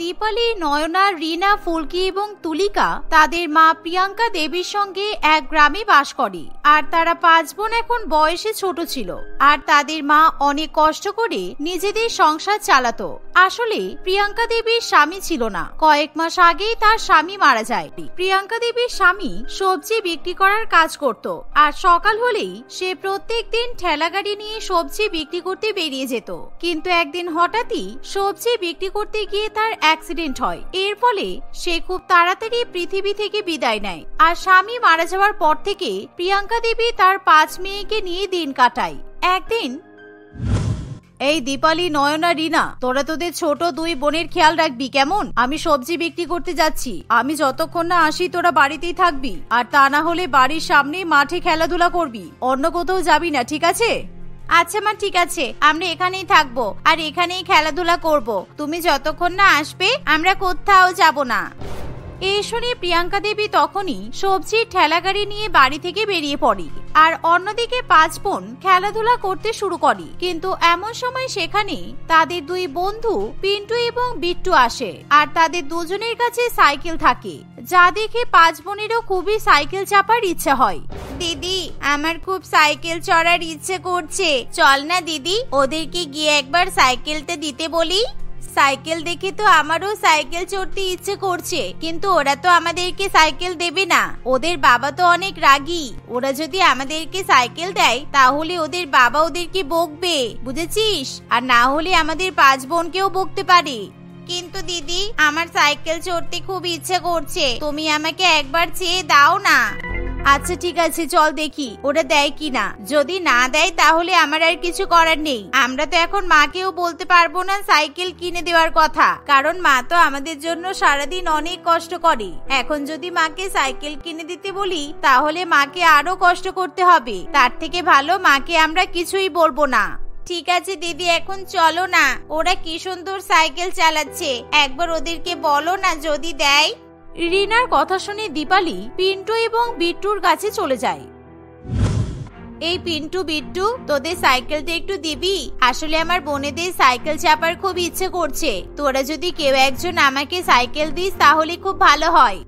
দীপালি, নয়না, রিনা, ফুলকি এবং তুলিকা তাদের মা প্রিয়াঙ্কা দেবীর সঙ্গে এক গ্রামে বাস করে। আর তারা 5 বোন এখন বয়সে ছোট ছিল। আর তাদের মা অনেক কষ্ট করে নিজেদের সংসার চালাতো। আসলে প্রিয়াঙ্কা দেবীর স্বামী ছিল না। কয়েক মাস আগেই তার স্বামী মারা যায়। প্রিয়াঙ্কা দেবীর স্বামী সবজি বিক্রি করার কাজ করত। আর সকাল হলেই সে প্রত্যেক দিন ঠেলাগাড়ি নিয়ে সবজি বিক্রি করতে বেরিয়ে যেত। কিন্তু একদিন হঠাৎই সবজি বিক্রি করতে গিয়ে তার অ্যাক্সিডেন্ট হয়। এর ফলে সে খুব তাড়াতাড়ি পৃথিবী থেকে বিদায় নেয়। আর স্বামী মারা যাওয়ার পর থেকে প্রিয়াঙ্কা দেবী তার 5 মেয়েকে নিয়ে দিন কাটায়। একদিন, এই দীপালি, নয়না, রিনা, তোরা তোদের ছোট 2 বোনের খেয়াল রাখবি কেমন? আমি সবজি বিক্রি করতে যাচ্ছি। আমি যতক্ষণ না আসি তোরা বাড়িতেই থাকবি। আর তা না হলে বাড়ির সামনে মাঠে খেলাধুলা করবি, অন্য কোথাও যাবি না, ঠিক আছে? আচ্ছা মা, ঠিক আছে, আমরা এখানেই থাকবো আর এখানেই খেলাধুলা করব। তুমি যতক্ষণ না আসবে আমরা কোথাও যাব না। এই শুনে প্রিয়াঙ্কা দেবী তখনই সবজির ঠেলাগাড়ি নিয়ে বাড়ি থেকে বেরিয়ে পড়ে। আর অন্যদিকে 5 বোন খেলাধুলা করতে শুরু করে। কিন্তু এমন সময় সেখানে তাদের 2 বন্ধু পিন্টু এবং বিট্টু আসে। আর তাদের দুজনের কাছে সাইকেল থাকে, যা দেখে 5 বোনেরও খুবই সাইকেল চাপার ইচ্ছা হয়। দিদি, আমার খুব সাইকেল চড়ার ইচ্ছে করছে, চল না দিদি, ওদেরকে গিয়ে একবার সাইকেলটা দিতে বলি। সাইকেল দেখে তো আমারও সাইকেল চড়তে ইচ্ছে করছে, কিন্তু ওরা তো আমাদেরকে সাইকেল দেবে না। ওদের বাবা তো অনেক রাগী। ওরা যদি আমাদেরকে সাইকেল দেয় তাহলে ওদের বাবা ওদেরকে বকবে, বুঝেছিস? আর না হলে আমাদের 5 বোনকেও বকতে পারে। কিন্তু দিদি, আমার সাইকেল চড়তে খুব ইচ্ছে করছে, তুমি আমাকে একবার চেয়ে দাও না। আচ্ছা ঠিক আছে, চল দেখি ওরা দেয় কিনা। যদি না দেয় তাহলে আমার আর কিছু করার নেই। আমরা তো এখন মাকেও বলতে পারবো না সাইকেল কিনে দেওয়ার কথা, কারণ মা তো আমাদের জন্য সারাদিন অনেক কষ্ট করে। এখন যদি মাকে সাইকেল কিনে দিতে বলি তাহলে মাকে আরো কষ্ট করতে হবে। তার থেকে ভালো মাকে আমরা কিছুই বলবো না। ঠিক আছে দিদি, এখন চলো না, ওরা কি সুন্দর সাইকেল চালাচ্ছে, একবার ওদেরকে বলো না যদি দেয়। রিনার কথা শুনে দীপালি পিন্টু এবং বিট্টুর কাছে চলে যায়। এই পিন্টু, বিট্টু, তোদের সাইকেলটা একটু দিবি? আসলে আমার বোনেদের সাইকেল চাপার খুব ইচ্ছে করছে। তোরা যদি কেউ একজন আমাকে সাইকেল দিস তাহলে খুব ভালো হয়।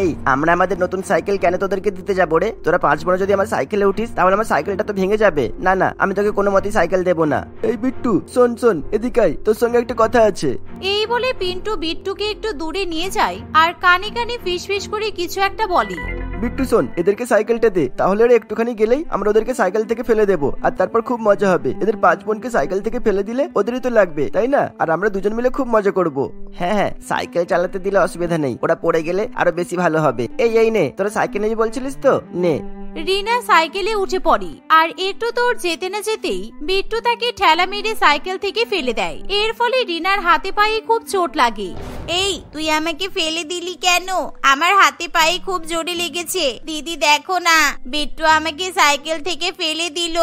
এই, আমরা আমাদের নতুন সাইকেল কেন তোদেরকে দিতে যাবো রে? তোরা 5 বোন যদি আমার সাইকেলে উঠিস তাহলে আমার সাইকেলটা তো ভেঙে যাবে। না না, আমি তোকে কোনো মতেই সাইকেল দেবো না। এই বিট্টু, শোন শোন, এদিকে আয়, তোর সঙ্গে একটা কথা আছে। এই বলে পিন্টু বিট্টুকে একটু দূরে নিয়ে যায় আর কানে কানে ফিসফিস করে কিছু একটা বলে। বিট্টু শোন, এদেরকে সাইকেলটা দে, তাহলে ওরা একটুখানি গেলেই আমরা ওদেরকে সাইকেল থেকে ফেলে দেবো। আর তারপর খুব মজা হবে। এদের 5 বোনকে সাইকেল থেকে ফেলে দিলে ওদেরই তো লাগবে, তাই না? আর আমরা দুজন মিলে খুব মজা করব। হ্যাঁ হ্যাঁ, সাইকেল চালাতে দিলে অসুবিধা নেই, ওরা পড়ে গেলে আরো বেশি ভালো হবে। এই নে, তোরা সাইকেল নিয়ে বলছিলিস তো, নে। রিনা সাইকেলে উঠে পড়ে আর একটু তোর যেতে না যেতেই বিট্টু তাকে ঠেলা মেরে সাইকেল থেকে ফেলে দেয়। এর ফলে রিনার হাতে পায়ে খুব চোট লাগে। এই, তুই আমাকে ফেলে দিলি কেন? আমার হাতে পায়ে খুব জোরে লেগেছে। দিদি দেখো না, বিট্টু আমাকে সাইকেল থেকে ফেলে দিল।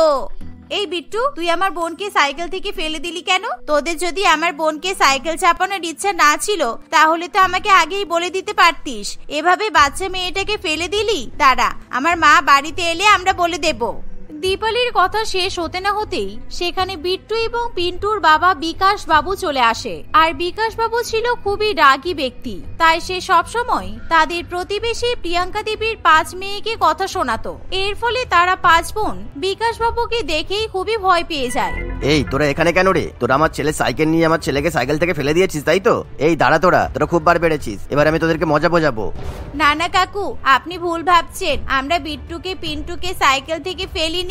এই বিট্টু, তুই আমার বোনকে সাইকেল থেকে ফেলে দিলি কেন? তোদের যদি আমার বোনকে সাইকেল চাপানোর ইচ্ছা না ছিল তাহলে তো আমাকে আগেই বলে দিতে পারতিস। এভাবে বাচ্চা মেয়েটাকে ফেলে দিলি। দাঁড়া, আমার মা বাড়িতে এলে আমরা বলে দেব। দীপালির কথা শেষ হতে না হতেই সেখানে বিট্টু এবং পিন্টুর বাবা বিকাশ বাবু চলে আসে। আর বিকাশ বাবু ছিল খুবই রাগী ব্যক্তি, তাই সে সবসময় তাদের প্রতিবেশী প্রিয়াঙ্কা দেবীর 5 মেয়েকে কথা শোনাতো। এর ফলে তারা 5 বোন বিকাশ বাবুকে দেখেই খুবই ভয় পেয়ে যায়। এই, তোরা এখানে কেন রে? তোরা আমার ছেলে সাইকেল নিয়ে আমার ছেলেকে সাইকেল থেকে ফেলে দিয়েছিস, তাই তো? এই দাঁড়া, তোরা খুব বার বেড়েছিস, এবার আমি তোদেরকে মজা বোঝাবো। না না কাকু, আপনি ভুল ভাবছেন। আমরা বিট্টুকে পিন্টুকে সাইকেল থেকে ফেলি,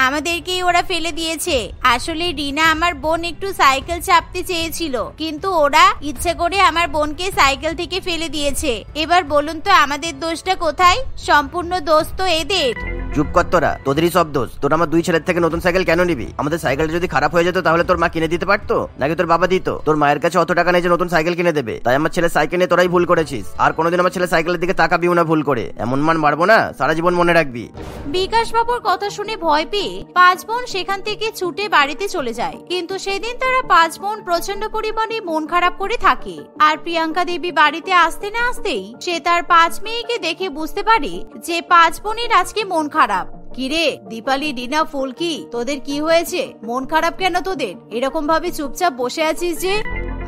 আমাদেরকেই ওরা ফেলে দিয়েছে। আসলে রিনা আমার বোন একটু সাইকেল চাপতে চেয়েছিল, কিন্তু ওরা ইচ্ছে করে আমার বোনকে সাইকেল থেকে ফেলে দিয়েছে। এবার বলুন তো আমাদের দোষটা কোথায়? সম্পূর্ণ দোষ তো এদের। চুপ কর তোরা, তোদেরই সব দোষ। তোরা আমার 2 ছেলের থেকে নতুন সাইকেল কেন নিবি? আমাদের সাইকেলটা যদি খারাপ হয়ে যেত তাহলে তোর মা কিনে দিতে পারতো, নাকি তোর বাবা দিত? তোর মায়ের কাছে অত টাকা নেই যে নতুন সাইকেল কিনে দেবে। তাই আমার ছেলে সাইকেল নিয়ে তোরাই ভুল করেছিস। আর কোনোদিন আমার ছেলে সাইকেলের দিকে তাকাবিও না ভুল করে। এমন মান মারবো না, সারা জীবন মনে রাখবি। বিকাশ বাবুর কথা শুনে ভয় পেয়ে 5 বোন সেখান থেকে ছুটে বাড়িতে চলে যায়। কিন্তু সেদিন তারা 5 বোন প্রচন্ড পরিমাণে মন খারাপ করে থাকে। আর প্রিয়াঙ্কা দেবী বাড়িতে আসতে না আসতেই সে তার 5 মেয়েকে দেখে বুঝতে পারে যে 5 বোনের আজকে মন খারাপ। কিরে দীপালি, রিনা, ফুলকি, তোদের কি হয়েছে? মন খারাপ কেন তোদের? এরকম ভাবে চুপচাপ বসে আছিস যে?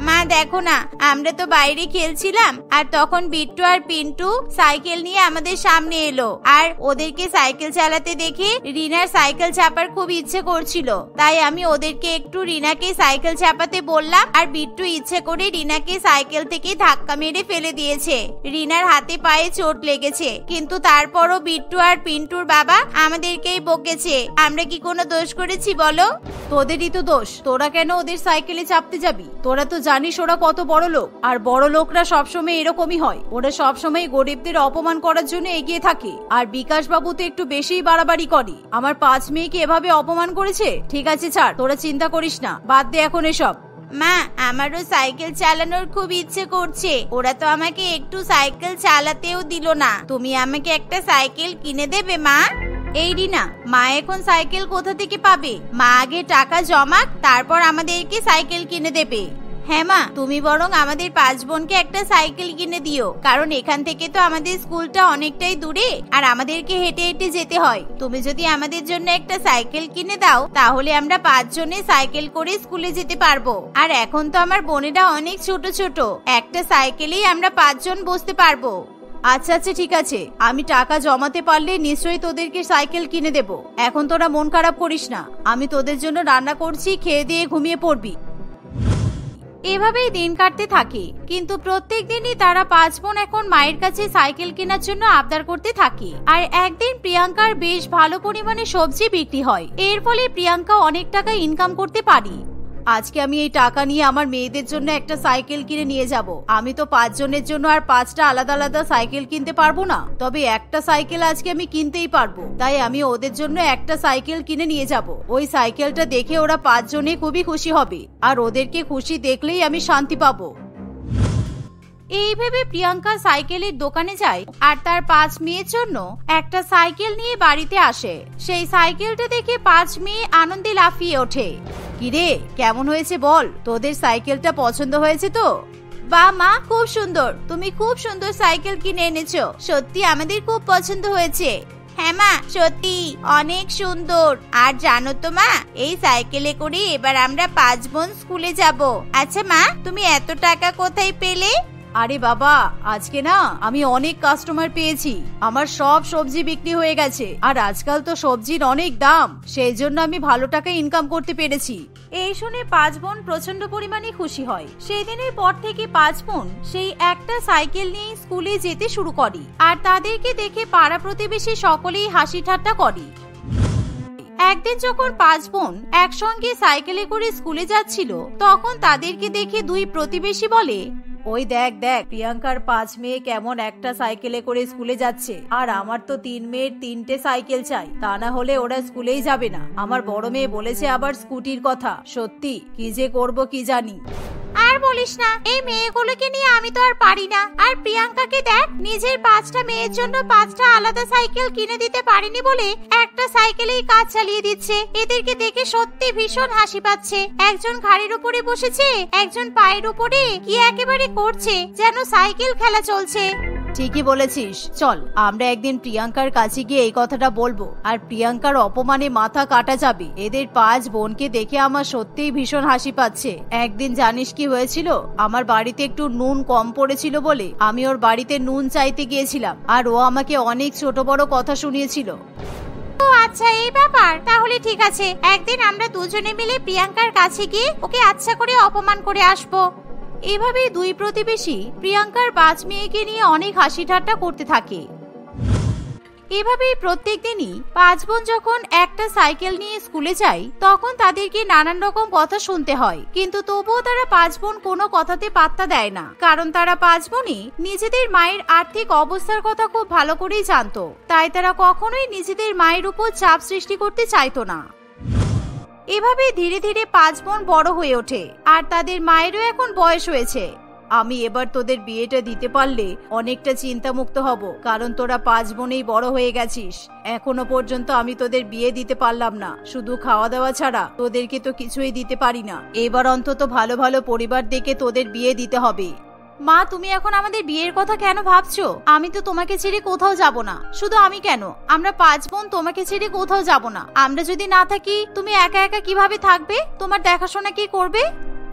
মা দেখো না, আমরা তো বাইরে খেলছিলাম আর তখন বিট্টু আর পিন্টু সাইকেল নিয়ে আমাদের সামনে এলো। আর ওদেরকে সাইকেল চালাতে দেখে রিনার সাইকেল চাপার খুব ইচ্ছে করছিল, তাই আমি ওদেরকে একটু রিনাকে সাইকেল চাপাতে বললাম। আর বিট্টু ইচ্ছে করে রিনাকে সাইকেল থেকে ধাক্কা মেরে ফেলে দিয়েছে। রিনার হাতে পায়ে চোট লেগেছে, কিন্তু তারপরও বিট্টু আর পিন্টুর বাবা আমাদেরকেই বকেছে। আমরা কি কোনো দোষ করেছি বলো? তোদেরই তো দোষ। তোরা কেন ওদের সাইকেলে চাপতে যাবি? তোরা তো জানিস ওরা কত বড় লোক, আর বড় লোকরা সবসময় এরকমই হয়। ওরা সবসময় গরিবদের অপমান করার জন্য এগিয়ে থাকে। আর বিকাশ বাবু তো একটু বেশিই বাড়াবাড়ি করে। আমার 5 মেয়েকে এভাবে অপমান করেছে। ঠিক আছে ছাড়, তোরা চিন্তা করিস না, বাদ দে এখন এসব। মা, আমারও সাইকেল চালানোর খুব ইচ্ছে করছে। ওরা তো আমাকে একটু সাইকেল চালাতেও দিল না। তুমি আমাকে একটা সাইকেল কিনে দেবে মা? এই রিনা, মা এখন সাইকেল কোথা থেকে পাবে? মা আগে টাকা জমাক, তারপর আমাদেরকে সাইকেল কিনে দেবে। হ্যাঁ মা, তুমি বরং আমাদের 5 বোনকে একটা সাইকেল কিনে দিও, কারণ এখান থেকে তো আমাদের স্কুলটা অনেকটাই দূরে আর আমাদেরকে হেঁটে হেঁটে যেতে হয়। তুমি যদি আমাদের জন্য একটা সাইকেল কিনে দাও, তাহলে আমরা 5 জনে সাইকেল করে স্কুলে যেতে পারবো। আর এখন তো আমার বোনেরা অনেক ছোট ছোট, একটা সাইকেলেই আমরা 5 জন বসতে পারবো। আচ্ছা আচ্ছা ঠিক আছে, আমি টাকা জমাতে পারলে নিশ্চয়ই তোদেরকে সাইকেল কিনে দেব। এখন তোরা মন খারাপ করিস না, আমি তোদের জন্য রান্না করছি, খেয়ে দিয়ে ঘুমিয়ে পড়বি। এভাবেই দিন কাটতে থাকে, কিন্তু প্রত্যেক দিনই তারা 5 বোন এখন মায়ের কাছে সাইকেল কেনার জন্য আবদার করতে থাকে। আর একদিন প্রিয়াঙ্কার বেশ ভালো পরিমাণে সবজি বিক্রি হয়, এর ফলে প্রিয়াঙ্কা অনেক টাকা ইনকাম করতে পারে। আজকে আমি এই টাকা নিয়ে আমার মেয়েদের জন্য একটা সাইকেল কিনে নিয়ে যাব। আমি তো 5 জনের জন্য আর 5টা আলাদা আলাদা সাইকেল কিনতে পারবো না, তবে একটা সাইকেল আজকে আমি কিনতেই পারবো। তাই আমি ওদের জন্য একটা সাইকেল কিনে নিয়ে যাব। ওই সাইকেলটা দেখে ওরা 5 জনে খুবই খুশি হবে, আর ওদেরকে খুশি দেখলেই আমি শান্তি পাবো। এই ভেবে প্রিয়াঙ্কা সাইকেলের দোকানে যায় আর তার 5 মেয়ের জন্য একটা সাইকেল নিয়ে বাড়িতে আসে। সেই সাইকেলটা দেখে 5 মেয়ে আনন্দে লাফিয়ে ওঠে। কিরে, কেমন হয়েছে বল? তোদের সাইকেলটা পছন্দ হয়েছে তো? বা মা, খুব সুন্দর, তুমি খুব সুন্দর সাইকেল কিনে এনেছো। সত্যি আমাদের খুব পছন্দ হয়েছে। হ্যাঁ মা, সত্যি অনেক সুন্দর। আর জানো তো মা, এই সাইকেলে করে এবার আমরা 5 বোন স্কুলে যাব। আচ্ছা মা, তুমি এত টাকা কোথায় পেলে? আরে বাবা, আজকে না আমি অনেক কাস্টমার পেয়েছি। আমার সব সবজি বিক্রি হয়ে গেছে, আর আজকাল তো সবজির অনেক দাম, সেই জন্য আমি ভালো টাকা ইনকাম করতে পেরেছি। এই শুনে 5 বোন প্রচন্ড পরিমাণে খুশি হয়। সেই দিনের পর থেকে 5 বোন সেই একটা সাইকেল নিয়ে স্কুলে যেতে শুরু করে। আর তাদেরকে দেখে পাড়া প্রতিবেশী সকলেই হাসি ঠাট্টা করে। একদিন যখন 5 বোন একসঙ্গে সাইকেলে করে স্কুলে যাচ্ছিল, তখন তাদেরকে দেখে 2 প্রতিবেশী বলে, ওই দেখ দেখ, প্রিয়াঙ্কার 5 মেয়ে কেমন একটা সাইকেলে করে স্কুলে যাচ্ছে, আর আমার তো 3 মেয়ের 3টে সাইকেল চাই, তা না হলে ওরা স্কুলেই যাবে না। আমার বড় মেয়ে বলেছে আবার স্কুটির কথা। সত্যি কি যে করব কি জানি। আর বলিস না, এই মেয়েগুলোকে নিয়ে আমি তো আর পারি না। আর প্রিয়াঙ্কাকে দেখ, নিজের 5টা মেয়ের জন্য 5টা আলাদা সাইকেল কিনে দিতে পারেনি বলে একটা সাইকেলেই কাজ চালিয়ে দিচ্ছে। এদেরকে দেখে সত্যি ভীষণ হাসি পাচ্ছে। একজন ঘাড়ের উপরে বসেছে, একজন পায়ের উপরে, কি একেবারে করছে যেন সাইকেল খেলা চলছে। ঠিকই বলেছিস, চল আমরা একদিন প্রিয়াঙ্কার কাছে গিয়ে এই কথাটা বলবো, আর প্রিয়াঙ্কার অপমানে মাথা কাটা যাবে। এদের 5 বোনকে দেখে আমার সত্যিই ভীষণ হাসি পাচ্ছে। একদিন জানিস কি হয়েছিল? আমার বাড়িতে একটু নুন কম পড়েছিল বলে আমি ওর বাড়িতে নুন চাইতে গিয়েছিলাম, আর ও আমাকে অনেক ছোট বড় কথা শুনিয়েছিল। ও আচ্ছা, এই ব্যাপার। তাহলে ঠিক আছে, একদিন আমরা দুজনে মিলে প্রিয়াঙ্কার কাছে গিয়ে ওকে আচ্ছা করে অপমান করে আসবো। এভাবে 2 প্রতিবেশী প্রিয়াঙ্কার 5 মেয়েকে নিয়ে অনেক হাসি ঠাট্টা করতে থাকে। এভাবেই প্রত্যেক দিনই 5 বোন যখন একটা সাইকেল নিয়ে স্কুলে যায়, তখন তাদেরকে নানান রকম কথা শুনতে হয়। কিন্তু তবুও তারা 5 বোন কোনো কথাতে পাত্তা দেয় না, কারণ তারা 5 বোনই নিজেদের মায়ের আর্থিক অবস্থার কথা খুব ভালো করেই জানতো। তাই তারা কখনোই নিজেদের মায়ের উপর চাপ সৃষ্টি করতে চাইতো না। এভাবে ধীরে ধীরে 5 বোন বড় হয়ে ওঠে, আর তাদের মায়েরও এখন বয়স হয়েছে। আমি এবার তোদের বিয়েটা দিতে পারলে অনেকটা চিন্তামুক্ত হব, কারণ তোরা 5 বোনেই বড় হয়ে গেছিস। এখনো পর্যন্ত আমি তোদের বিয়ে দিতে পারলাম না, শুধু খাওয়া দাওয়া ছাড়া তোদেরকে তো কিছুই দিতে পারি না। এবার অন্তত ভালো ভালো পরিবার দেখে তোদের বিয়ে দিতে হবে। মা, তুমি এখন আমাদের বিয়ের কথা কেন ভাবছো? আমি তো তোমাকে ছেড়ে কোথাও যাব না। শুধু আমি কেন, আমরা 5 বোন তোমাকে ছেড়ে কোথাও যাব না। আমরা যদি না থাকি, তুমি একা একা কিভাবে থাকবে? তোমার দেখাশোনা কে করবে?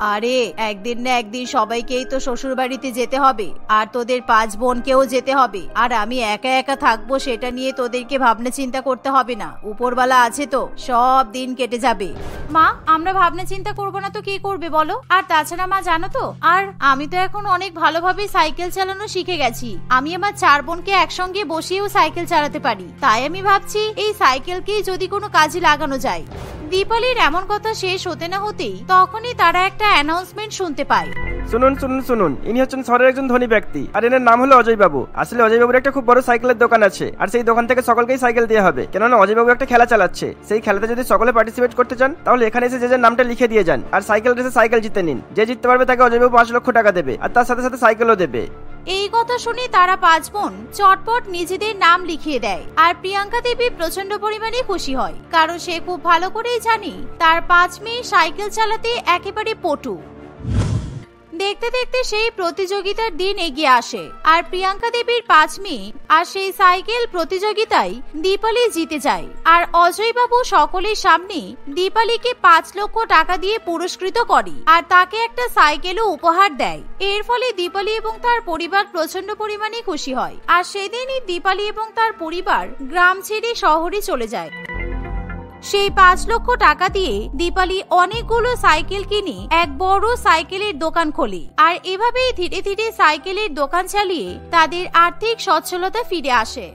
আরে একদিন না একদিন সবাইকেই তো শ্বশুর বাড়িতে যেতে হবে, আর তোদের 5 বোনকেও যেতে হবে। আর আমি একা একা থাকবো সেটা নিয়ে তোদেরকে ভাবনা চিন্তা করতে হবে না, উপরওয়ালা আছে তো, সব দিন কেটে যাবে। মা, আমরা ভাবনা চিন্তা করবো না তো কে করবে বলো? আর তাছাড়া মা জানো তো, আর আমি তো এখন অনেক ভালোভাবে সাইকেল চালানো শিখে গেছি। আমি আমার 4 বোনকে একসঙ্গে বসিয়েও সাইকেল চালাতে পারি। তাই আমি ভাবছি এই সাইকেলকেই যদি কোনো কাজে লাগানো যায়। দীপালির এমন কথা শেষ হতে না হতেই তখনই তারা একটা অ্যানাউন্সমেন্ট শুনতে পায়। শুনুন শুনুন শুনুন, ইনি হচ্ছেন শহরের একজন ধনী ব্যক্তি, আর এনার নাম হলো অজয় বাবু। আসলে অজয় বাবুর একটা খুব বড় সাইকেলের দোকান আছে, আর সেই দোকান থেকে সকলকেই সাইকেল দেওয়া হবে। কেননা অজয় বাবু একটা খেলা চালাচ্ছে, সেই খেলাতে যদি সকলে পার্টিসিপেট করতে চান তাহলে এখানে এসে যে নামটা লিখে দিয়ে যান, আর সাইকেল রেসে সাইকেল জিতে নিন। যে জিততে পারবে তাকে অজয় বাবু 5 লক্ষ টাকা দেবে, আর তার সাথে সাথে সাইকেলও দেবে। এই কথা শুনে তারা 5 বোন চটপট নিজেদের নাম লিখিয়ে দেয়। আর প্রিয়াঙ্কা দেবী প্রচন্ড পরিমাণে খুশি হয়, কারণ সে খুব ভালো করেই জানে তার 5 মেয়ে সাইকেল চালাতে একেবারে পটু। দেখতে দেখতে সেই প্রতিযোগিতার দিন এগিয়ে আসে, আর প্রিয়াঙ্কা দেবীর 5 মেয়ে আর সেই সাইকেল প্রতিযোগিতায় দীপালি জিতে যায়। আর অজয় বাবু সকলের সামনে দীপালিকে 5 লক্ষ টাকা দিয়ে পুরস্কৃত করে, আর তাকে একটা সাইকেলও উপহার দেয়। এর ফলে দীপালি এবং তার পরিবার প্রচন্ড পরিমাণে খুশি হয়। আর সেদিনই দীপালি এবং তার পরিবার গ্রাম ছেড়ে শহরে চলে যায়। সেই 5 লক্ষ টাকা দিয়ে দীপালি অনেকগুলো সাইকেল কিনে এক বড় সাইকেলের দোকান খোলে। আর এভাবেই ধীরে ধীরে সাইকেলের দোকান চালিয়ে তাদের আর্থিক সচ্ছলতা ফিরে আসে।